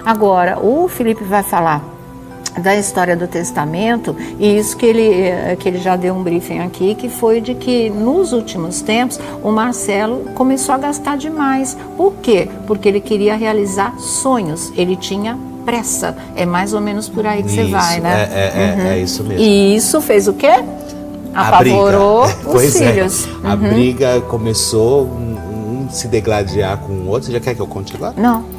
Agora, o Felipe vai falar da história do testamento, e isso que ele já deu um briefing aqui, que foi de que nos últimos tempos o Marcelo começou a gastar demais. Por quê? Porque ele queria realizar sonhos, ele tinha pressa. É mais ou menos por aí que você vai, né? É isso mesmo. E isso fez o quê? Apavorou os filhos. A briga começou um se degladiar com o outro. Você já quer que eu conte agora? Não.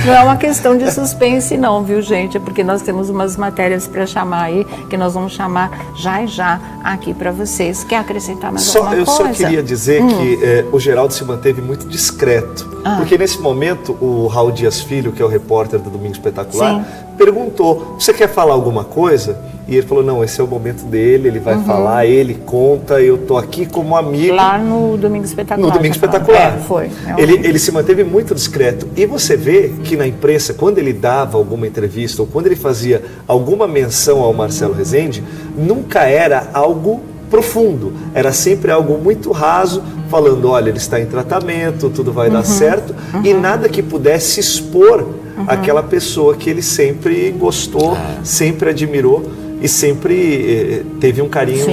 Não é uma questão de suspense não, viu, gente? É porque nós temos umas matérias para chamar aí, que nós vamos chamar já e já aqui para vocês. Quer acrescentar mais alguma coisa? Eu só queria dizer que o Geraldo se manteve muito discreto. Porque nesse momento o Raul Dias Filho, que é o repórter do Domingo Espetacular, perguntou, você quer falar alguma coisa? E ele falou, não, esse é o momento dele, ele vai falar, ele conta, eu tô aqui como amigo. Lá no Domingo Espetacular. No Domingo Espetacular. Foi. Ele se manteve muito discreto. E você vê que na imprensa, quando ele dava alguma entrevista, ou quando ele fazia alguma menção ao Marcelo Rezende, nunca era algo profundo. Era sempre algo muito raso, falando, olha, ele está em tratamento, tudo vai dar certo, e nada que pudesse expor aquela pessoa que ele sempre gostou, sempre admirou e sempre teve um carinho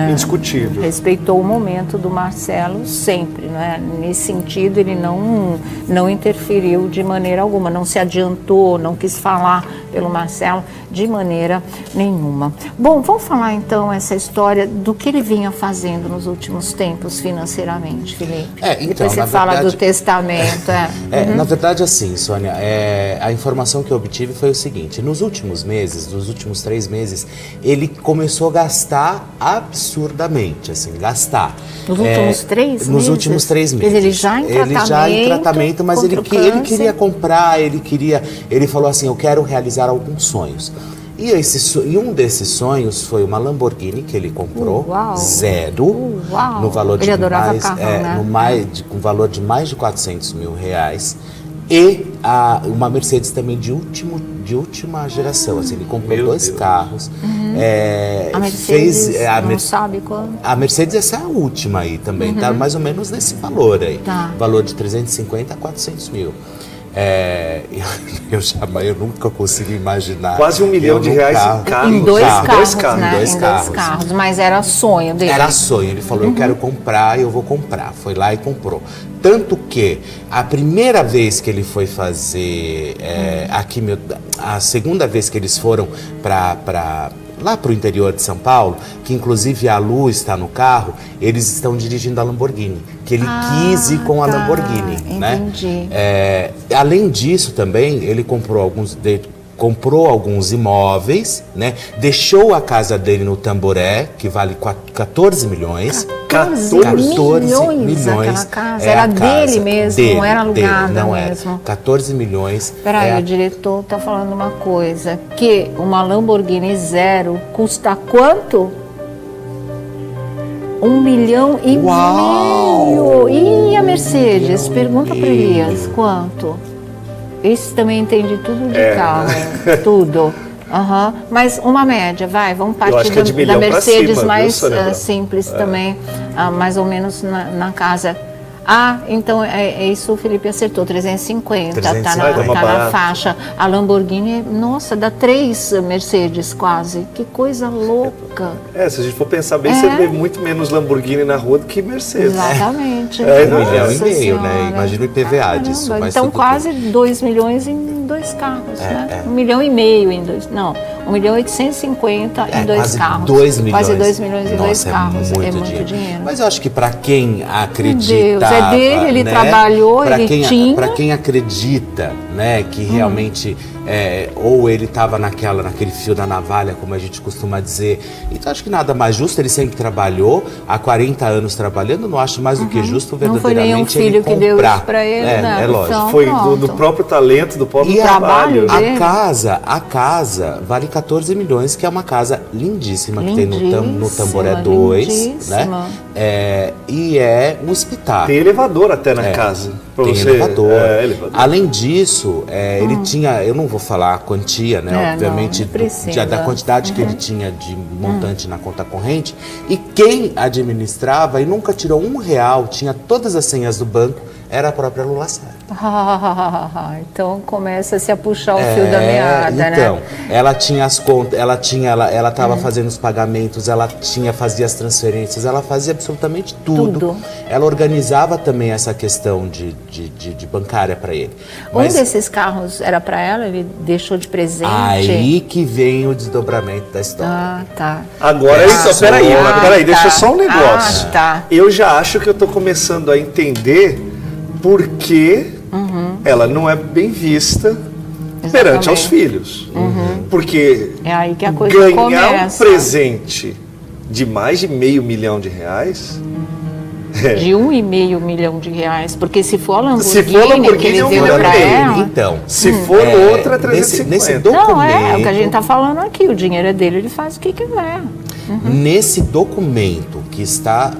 indiscutível. Respeitou o momento do Marcelo sempre, né? Nesse sentido, ele não interferiu de maneira alguma, não se adiantou, não quis falar pelo Marcelo de maneira nenhuma. Bom, vamos falar então essa história do que ele vinha fazendo nos últimos tempos financeiramente, Felipe. Então, depois você fala do testamento. Na verdade, assim, Sônia, a informação que eu obtive foi o seguinte: nos últimos meses, nos últimos 3 meses, ele começou a gastar absurdamente, assim, gastar. Nos últimos 3 meses? Nos últimos 3 meses. Ele já em tratamento, mas ele queria comprar, ele falou assim, eu quero realizar alguns sonhos. E um desses sonhos foi uma Lamborghini que ele comprou, zero, no valor de com valor de mais de 400 mil reais. E uma Mercedes também de última geração, assim, ele comprou 2 carros. A Mercedes, não sabe quanto? A Mercedes, essa é a última aí também, tá mais ou menos nesse valor aí, valor de 350 a 400 mil. Eu nunca consigo imaginar. Quase R$1 milhão em carro. Em dois carros, mas era sonho dele. Era sonho, ele falou, eu quero comprar, eu vou comprar. Foi lá e comprou. Tanto que a primeira vez que ele foi fazer a segunda vez que eles foram lá para o interior de São Paulo, que inclusive a Lu está no carro, eles estão dirigindo a Lamborghini, que ele quis ir com a Lamborghini, entendi. né? Além disso também, ele comprou alguns imóveis, né? Deixou a casa dele no Tamboré, que vale 14 milhões. 14 milhões aquela casa. Era dele mesmo, não era alugada mesmo. 14 milhões. Peraí, o diretor está falando uma coisa, que uma Lamborghini zero custa quanto? 1,5 milhão. E a Mercedes? Pergunta para Elias, quanto? Esse também entende tudo de carro, tudo. Mas uma média, vamos partir da Mercedes cima, mais simples também, mais ou menos na casa. Então isso o Felipe acertou, 350, tá na faixa. A Lamborghini, nossa, dá 3 Mercedes quase, que coisa louca. Se a gente for pensar bem, você vê muito menos Lamborghini na rua do que Mercedes. Exatamente. 1,5 milhão, né? Imagina o IPVA disso. Então quase 2 milhões em 2 carros, né? 1,5 milhão em 2, não, 1,850 em 2 carros. 2 milhões. Quase 2 milhões em 2 carros, é muito dinheiro. Mas eu acho que para quem acredita... É dele, ele trabalhou, tinha. Para quem acredita, né, que realmente ou ele estava naquele fio da navalha, como a gente costuma dizer. Então acho que nada mais justo, ele sempre trabalhou, há 40 anos trabalhando, não acho mais do que justo verdadeiramente ele comprar. Não foi nenhum filho que deu isso para ele, né? É lógico. Então, foi do próprio talento, do próprio trabalho. A casa vale 14 milhões, que é uma casa lindíssima que tem no Tamboré 2, né? E é um espetáculo. Tem elevador até na casa. Tem elevador. Além disso, ele tinha, eu não vou falar a quantia, né? Obviamente, da quantidade que ele tinha de montante na conta corrente. E quem administrava e nunca tirou R$1, tinha todas as senhas do banco, era a própria Lula Lacerda. Então começa-se a puxar o fio da meada, né? Então, ela tinha as contas, ela estava fazendo os pagamentos, ela fazia as transferências, ela fazia absolutamente tudo. Ela organizava também essa questão de bancária para ele. Mas, um desses carros era para ela, ele deixou de presente. Aí que vem o desdobramento da história. Ah, tá. Agora, então, peraí, deixa só um negócio. Eu já acho que eu estou começando a entender por que ela não é bem vista perante aos filhos. Porque é aí que a coisa ganhar um presente de mais de R$500 milhão de R$1,5 milhão, porque se for a Lamborghini que ele deu para ela... Então, se for outra, 350. Nesse documento... Não, é o que a gente está falando aqui, o dinheiro é dele, ele faz o que quiser. Nesse documento que estão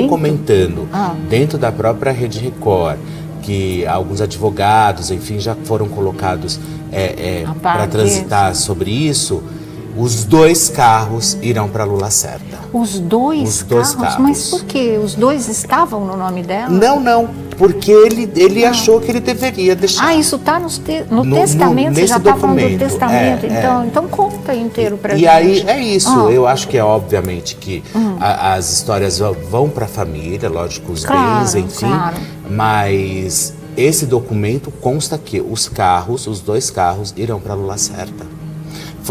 comentando dentro da própria Rede Record, que alguns advogados, enfim, já foram colocados para transitar sobre isso, os 2 carros irão para Lula Lacerda. Os dois carros? Mas por quê? Os 2 estavam no nome dela? Não, porque ele achou que ele deveria deixar. Isso está no testamento, você já está falando do testamento, então conta inteiro para gente. E aí é isso, eu acho que é obviamente que as histórias vão para a família, lógico, os bens, enfim, mas esse documento consta que os 2 carros irão para Lula Lacerda.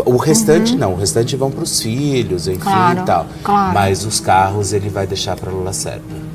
O restante não, o restante vão para os filhos, enfim e tal. Mas os carros ele vai deixar para Lula Lacerda.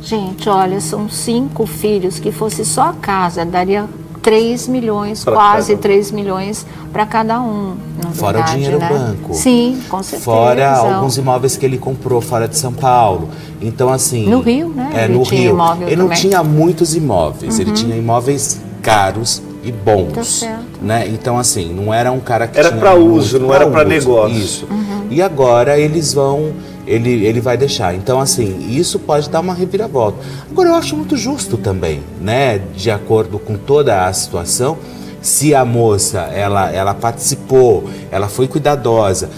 Gente, olha, são 5 filhos, que fosse só a casa, daria 3 milhões, quase 3 milhões para cada um. Fora o dinheiro do banco. Sim, com certeza. Fora alguns imóveis que ele comprou fora de São Paulo. Então, assim... No Rio, né? No Rio. Ele não tinha muitos imóveis, ele tinha imóveis caros e bons, tá certo. Né? Então, assim, não era um cara que era para uso, não era para negócio. Isso. E agora eles vão, ele vai deixar. Então, assim, isso pode dar uma reviravolta. Agora, eu acho muito justo também, né? De acordo com toda a situação, se a moça, ela participou, ela foi cuidadosa,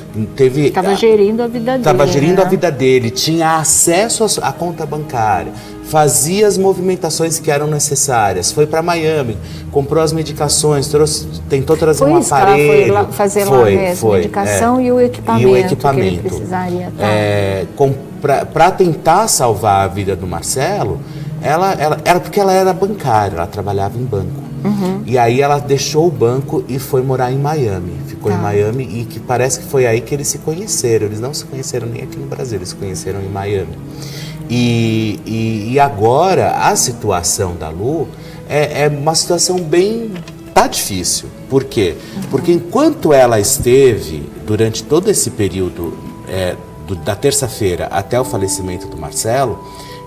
estava gerindo a vida dele. Estava gerindo a vida dele, tinha acesso à conta bancária, fazia as movimentações que eram necessárias, foi para Miami, comprou as medicações, tentou trazer um aparelho. Ela foi fazer lá mesmo, medicação e o equipamento que ele precisaria. Para tentar salvar a vida do Marcelo, era porque ela era bancária, ela trabalhava em banco. E aí ela deixou o banco e foi morar em Miami. Ficou em Miami e que parece que foi aí que eles se conheceram. Eles não se conheceram nem aqui no Brasil, eles se conheceram em Miami. E agora a situação da Lu é uma situação tá difícil. Por quê? Porque enquanto ela esteve, durante todo esse período da terça-feira até o falecimento do Marcelo,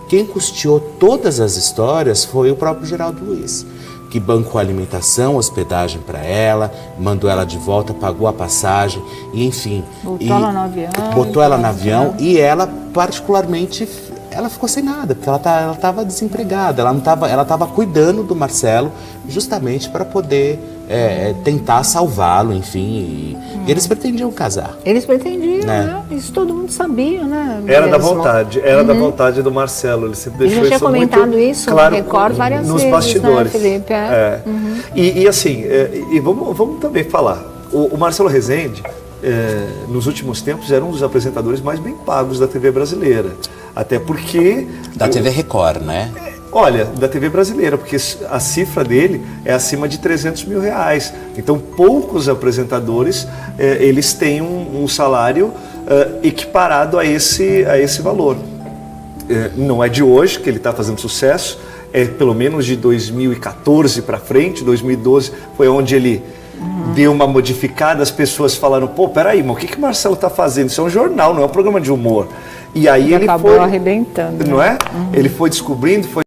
quem custeou todas as histórias foi o próprio Geraldo Luiz, que bancou alimentação, hospedagem para ela, mandou ela de volta, pagou a passagem, e enfim. Botou ela no avião e ela, particularmente, ela ficou sem nada, porque ela estava desempregada, ela estava cuidando do Marcelo justamente para poder tentar salvá-lo, enfim. E eles pretendiam casar. Eles pretendiam, né? Isso todo mundo sabia, né? Era da vontade do Marcelo. Ele sempre deixou isso muito claro. Já tinha comentado isso no Record várias vezes, nos bastidores, né, Felipe? E assim, vamos também falar. O Marcelo Rezende, nos últimos tempos, era um dos apresentadores mais bem pagos da TV brasileira. Até porque... Da TV Record, né? Olha, da TV brasileira, porque a cifra dele é acima de R$300 mil. Então, poucos apresentadores, eles têm um salário equiparado a esse valor. Não é de hoje que ele está fazendo sucesso, é pelo menos de 2014 para frente, 2012 foi onde ele deu uma modificada, as pessoas falaram, peraí, mas o que o Marcelo está fazendo? Isso é um jornal, não é um programa de humor. E aí ele acabou arrebentando. Não é? Ele foi descobrindo, foi